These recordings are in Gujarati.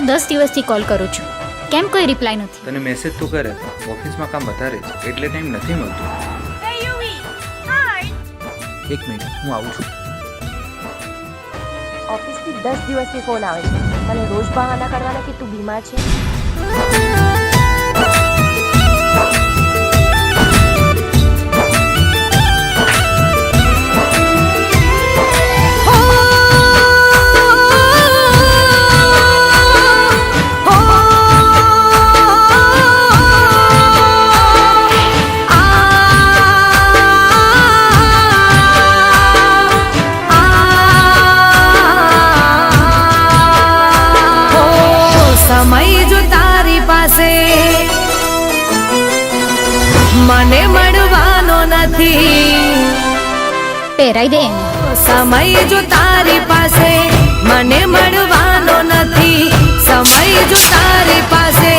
10 દિવસથી કોલ કરું છું, કેમ કોઈ રિપ્લાય નથી? તને મેસેજ તો કરે, ઓફિસમાં કામ વધારે છે એટલે ટાઈમ નથી મળતો. એક મિનિટ, હું આવું છું. ઓફિસથી 10 દિવસથી ફોન આવે છે. મને રોજ બહાના કરવાના કે તું બીમાર છે. સમય જો તારી પાસે મને મળવાનો નથી, પહેરાઈ દે એને. સમય જો તારી પાસે મને મળવાનો નથી, સમય જો તારી પાસે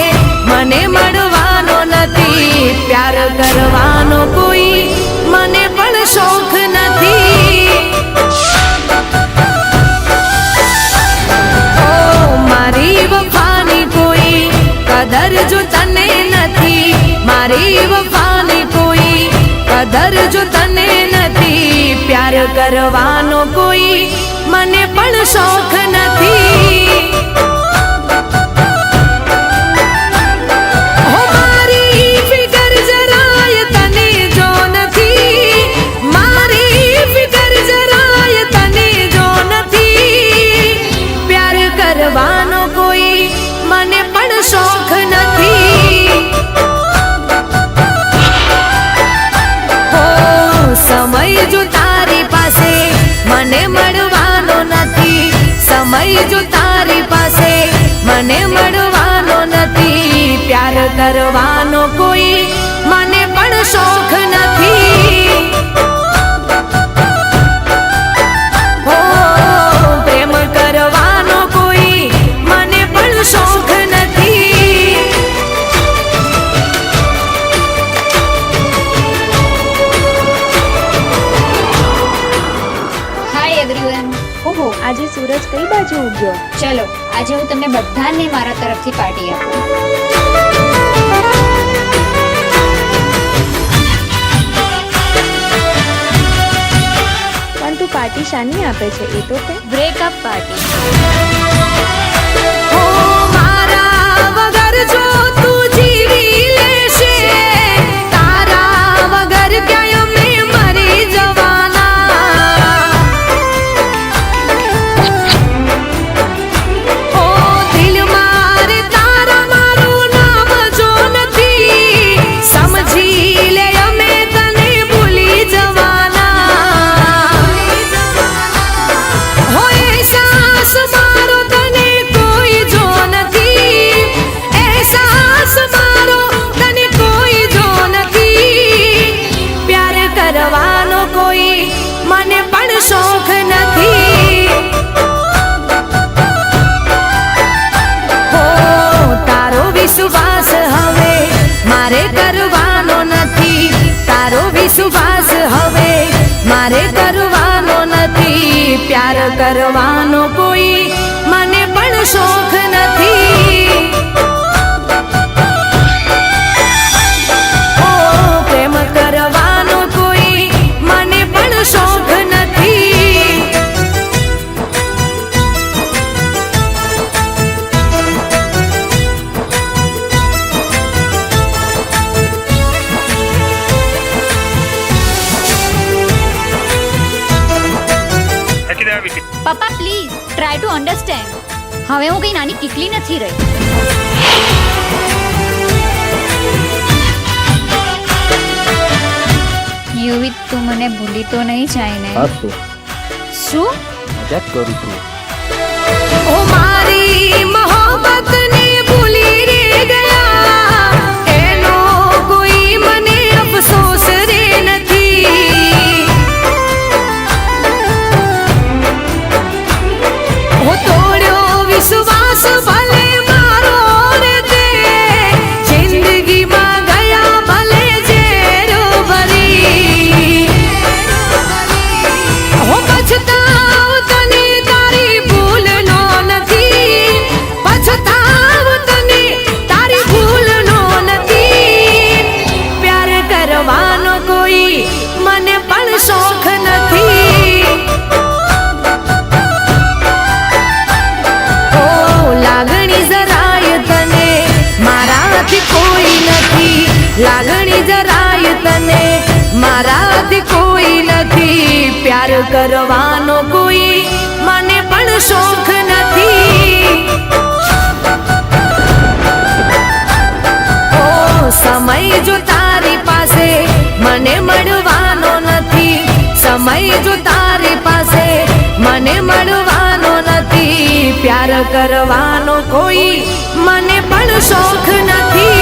મને મળવાનો નથી, પ્યાર કરવાનો કોઈ મને પણ શોખ નથી. મારી વફાની કોઈ કદર જો તને નથી, મારી વફાની કોઈ કદર જો તને નથી, પ્યાર કરવાનો કોઈ મને પણ શોખ નથી. હો મારી ફિકર જરાય તને જો નથી, મારી ફિકર જરાય તને જો નથી, પ્યાર કરવાનો કોઈ મને પણ શોખ નથી. હો સમય જો તારી પાસે મને મળવાનો નથી, સમય જો તારી પાસે મને મળવાનો નથી, પ્યાર કરવાનો કોઈ મને પણ શોખ નથી. હો પ્રેમ કરવાનો કોઈ મને પણ શોખ નથી. Hi everyone. ઓહો, આજે સૂરજ કઈ બાજુ ઉગ્યો? ચલો આજે હું તમને બધાને મારા તરફથી પાર્ટી આપું. પણ તું પાર્ટી શાની આપે છે એ તો કે. Breakup party. હો મારા વગર જો તું જીવી લેશે, તારા વગર ક્યાંય અમે મરી જવાના. હો દિલ મારે તારા મારું નામ જો નથી, સમજી લે અમે તને ભૂલી જવાના. હો એહસાસ મારો તને કોઈ જો નથી, એહસાસ મારો તને કોઈ જો નથી, પ્યાર કરવાનો કોઈ મને પણ શોખ નથી. હો તારો વિશ્વાસ હવે મારે કરવાનો નથી, તારો વિશ્વાસ હવે મારે કરવાનો નથી, પ્યાર કરવાનો કોઈ મને પણ શોખ નથી. ઓ પ્રેમ કરવાનો કોઈ મને પણ શોખ નથી. પપ્પા પ્લીઝ ટ્રાય ટુ અન્ડરસ્ટેન્ડ. હવે હું કઈ નાની કીકલી નથી રહી. યુવી તું મને ભૂલી તો નહીં જાય ને? શું? મજાક કરું છું. ઓ મારી મોહબ્બતને ભૂલી રે ગયા, એનો કોઈ મને અફસોસ રે નથી. હું તોડ્યો વિશ્વાસ ભલે મારો રે તે, જિંદગીમાં ગયા ભલે ઝેરો ભરી. હું પછતાવ તને તારી ભૂલનો નથી, લાગણી જરાય તને મારાથી કોઈ નથી, પ્યાર કરવાનો કોઈ મને પણ શોખ નથી. ઓ સમય જો તારી પાસે મને મળવાનો નથી, સમય જો તારી પાસે મને મળવાનો નથી, પ્યાર કરવાનો કોઈ મને પણ શોખ નથી.